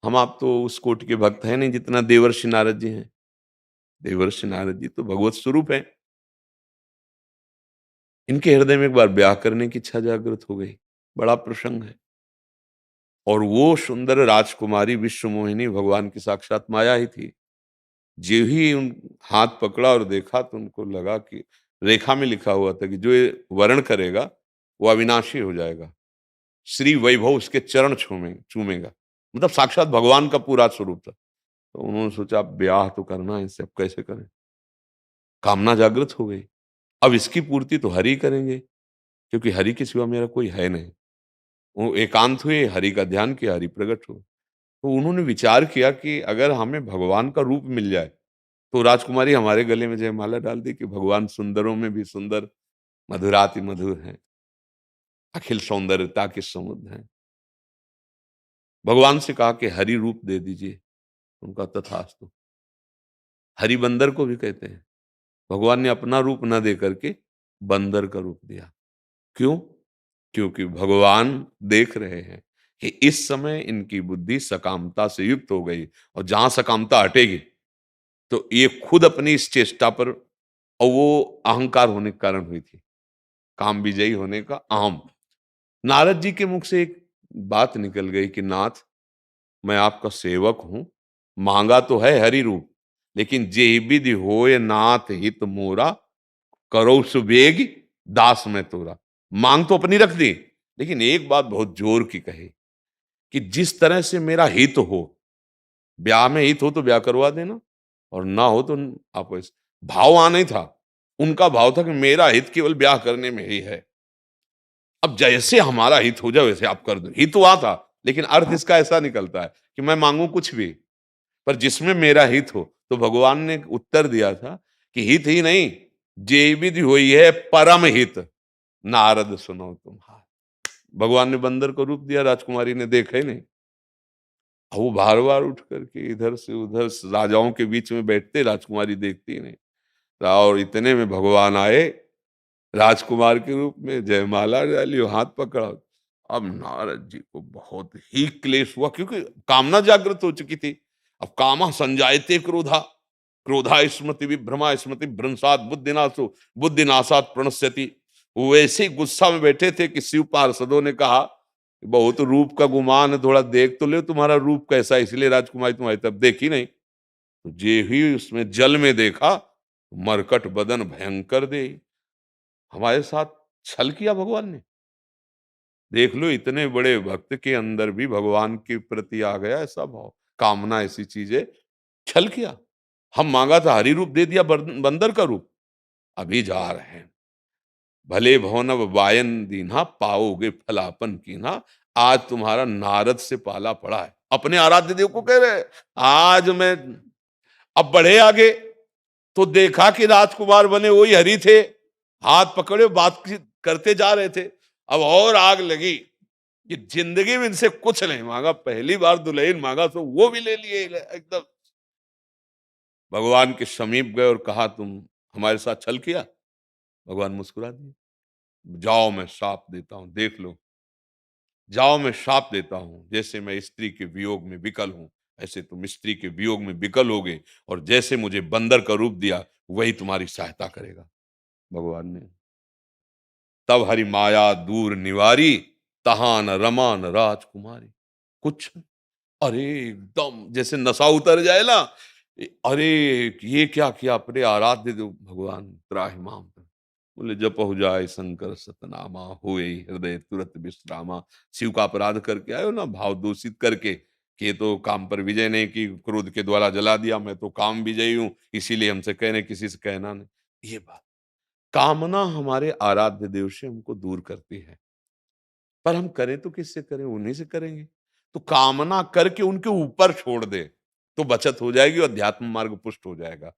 हम आप तो उस कोटि के भक्त हैं नहीं जितना देवर्षि नारद जी हैं। देवर्षि नारद जी तो भगवत स्वरूप हैं। इनके हृदय में एक बार ब्याह करने की इच्छा जागृत हो गई। बड़ा प्रसंग है। और वो सुंदर राजकुमारी विश्वमोहिनी भगवान की साक्षात माया ही थी। जो ही उन हाथ पकड़ा और देखा तो उनको लगा कि रेखा में लिखा हुआ था कि जो ये वर्ण करेगा वो अविनाशी हो जाएगा। श्री वैभव उसके चरण चूमेगा। मतलब साक्षात भगवान का पूरा स्वरूप था। तो उन्होंने सोचा अब ब्याह तो करना है इससे, अब कैसे करें? कामना जागृत हो गई। अब इसकी पूर्ति तो हरि करेंगे, क्योंकि हरि के सिवा मेरा कोई है नहीं। वो एकांत हुए, हरि का ध्यान किया, हरि प्रकट हुए। तो उन्होंने विचार किया कि अगर हमें भगवान का रूप मिल जाए, तो राजकुमारी हमारे गले में जयमाला डाल दी कि भगवान सुंदरों में भी सुंदर, मधुराति मधुर हैं, अखिल सौंदर्यता के समुद्र हैं। भगवान से कहा कि हरि रूप दे दीजिए। उनका तथास्तु। हरि बंदर को भी कहते हैं। भगवान ने अपना रूप न दे करके बंदर का रूप दिया। क्यों? क्योंकि भगवान देख रहे हैं कि इस समय इनकी बुद्धि सकामता से युक्त हो गई, और जहां सकामता हटेगी तो ये खुद अपनी इस चेष्टा पर, और वो अहंकार होने के कारण हुई थी, काम विजयी होने का अहम। नारद जी के मुख से एक बात निकल गई कि नाथ, मैं आपका सेवक हूं, मांगा तो है हरि रूप, लेकिन जेहि विधि होय नाथ हित मोरा, करो सुबेग दास में तोरा। मांग तो अपनी रख दी, लेकिन एक बात बहुत जोर की कही कि जिस तरह से मेरा हित हो, ब्याह में हित हो तो ब्याह करवा देना, और ना हो तो आप ऐसे। भाव वहां नहीं था। उनका भाव था कि मेरा हित केवल ब्याह करने में ही है। अब जैसे हमारा हित हो जाए वैसे आप कर दो। हित हुआ था, लेकिन अर्थ इसका ऐसा निकलता है कि मैं मांगू कुछ भी, पर जिसमें मेरा हित हो। तो भगवान ने उत्तर दिया था कि हित ही नहीं, जे विधि हुई है परम हित, नारद सुनो तुम्हारा। भगवान ने बंदर को रूप दिया, राजकुमारी ने देखा ही नहीं। वो बार बार उठ करके इधर से उधर राजाओं के बीच में बैठते, राजकुमारी देखती ही नहीं। और इतने में भगवान आए राजकुमार के रूप में, जयमाला डाली और हाथ पकड़ा। अब नारद जी को बहुत ही क्लेश हुआ, क्योंकि कामना जागृत हो चुकी थी। अब कामा संजायते क्रोधा, क्रोधा स्मृति विभ्रमा स्मृति भ्रंशात बुद्धिनाशो बुद्धिनाशात प्रणश्यति। वो वैसे ही गुस्सा में बैठे थे कि शिव पार्षदों ने कहा, बहुत रूप का गुमान है, थोड़ा देख तो ले तुम्हारा रूप कैसा है। इसलिए राजकुमारी तुम्हारी तब देखी नहीं। तो जे ही उसमें जल में देखा, मरकट बदन भयंकर दे। हमारे साथ छल किया भगवान ने। देख लो, इतने बड़े भक्त के अंदर भी भगवान के प्रति आ गया ऐसा भाव, कामना ऐसी चीज है। छल किया। हम मांगा था हरि रूप, दे दिया बंदर का रूप। अभी जा रहे हैं, भले भवनव वायन दीन्हा, पाओगे फलापन कीन्हा। आज तुम्हारा नारद से पाला पड़ा है। अपने आराध्य देव को कह रहे हैं, आज मैं। अब बढ़े आगे तो देखा कि राजकुमार बने वही हरि थे। हाथ पकड़े बातचीत करते जा रहे थे। अब और आग लगी कि जिंदगी में इनसे कुछ नहीं मांगा, पहली बार दुल्हन मांगा तो वो भी ले लिए एकदम। भगवान के समीप गए और कहा, तुम हमारे साथ छल किया। भगवान मुस्कुरा दिए। जाओ मैं शाप देता हूं, देख लो। जाओ मैं शाप देता हूं, जैसे मैं स्त्री के वियोग में विकल हूं, ऐसे तुम स्त्री के वियोग में विकल होगे। और जैसे मुझे बंदर का रूप दिया, वही तुम्हारी सहायता करेगा। भगवान ने तब हरि माया दूर निवारी, तहां न रमा न राजकुमारी। कुछ, अरे एकदम जैसे नशा उतर जाए ना। अरे ये क्या किया, अपने आराध्य देव भगवान त्राहिमाम। बोले जप हो जाए शंकर सतनामा, होए हृदय तुरत विश्रामा। शिव का अपराध करके आयो ना, भाव दूषित करके कि ये तो काम पर विजय नहीं की, क्रोध के द्वारा जला दिया, मैं तो काम विजयी हूं, इसीलिए हमसे कहने, किसी से कहना नहीं। ये बात, कामना हमारे आराध्य देव से हमको दूर करती है। पर हम करें तो किससे करें? उन्हीं से करेंगे। तो कामना करके उनके ऊपर छोड़ दे, तो बचत हो जाएगी और अध्यात्म मार्ग पुष्ट हो जाएगा।